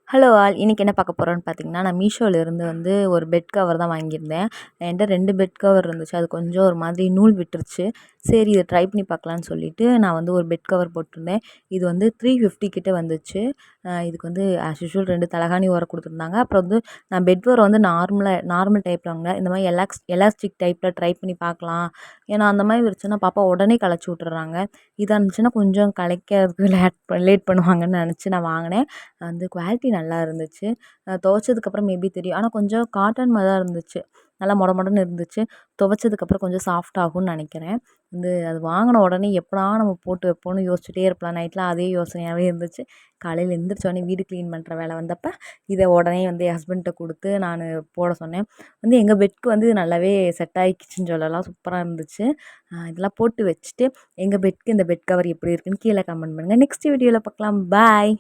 Hello all இன்றைக்கி என்ன பார்க்க போகிறோன்னு பார்த்தீங்கன்னா, நான் மீஷோலேருந்து ஒரு பெட் கவர் தான் வாங்கியிருந்தேன். என்கிட்ட 2 பெட் கவர் இருந்துச்சு. அது கொஞ்சம் ஒரு மாதிரி நூல் விட்டுருச்சு. சரி இதை ட்ரை பண்ணி பார்க்கலான்னு சொல்லிட்டு நான் ஒரு பெட் கவர் போட்டிருந்தேன். இது 350 கிட்ட வந்துச்சு. இதுக்கு ஆஸ் யூசுவல் 2 தலகாணி உரை கொடுத்துருந்தாங்க. அப்புறம் நான் பெட் கவர் நார்மல் டைப்பில் வாங்கினேன். இந்த மாதிரி எலாஸ்டிக் டைப்பில் ட்ரை பண்ணி பார்க்கலாம். ஏன்னா அந்த மாதிரி இருந்துச்சுன்னா பாப்பா உடனே கலைச்சி விட்டுறாங்க. இதாக இருந்துச்சுன்னா கொஞ்சம் கலைக்கிறதுக்கு லேட் பண்ணுவாங்கன்னு நினச்சி நான் வாங்கினேன். குவாலிட்டி நல்லா இருந்துச்சு. துவைச்சதுக்கப்புறம் மேபி தெரியும். ஆனால் கொஞ்சம் காட்டன் மாதிரி தான் இருந்துச்சு. நல்லா மொட மொடன்னு இருந்துச்சு. துவைச்சதுக்கப்புறம் கொஞ்சம் சாஃப்ட் ஆகும்னு நினைக்கிறேன். அது வாங்கின உடனே எப்படா நம்ம போட்டு வைப்போம்னு யோசிச்சுட்டே இருப்பலாம். நைட்லாம் அதே யோசனையாகவே இருந்துச்சு. காலையில் எந்திரிச்ச உடனே வீடு க்ளீன் பண்ணுற வேலை வந்தப்போ இதை உடனே என் ஹஸ்பண்ட்ட கொடுத்து நான் போட சொன்னேன். எங்கள் பெட்க்கு நல்லாவே செட் ஆகிக்கிச்சுன்னு சொல்லலாம். சூப்பராக இருந்துச்சு. இதெல்லாம் போட்டு வச்சுட்டு எங்கள் பெட்க்கு இந்த பெட் கவர் எப்படி இருக்குன்னு கீழே கமெண்ட் பண்ணுங்கள். நெக்ஸ்ட் வீடியோவில் பார்க்கலாம். பாய்.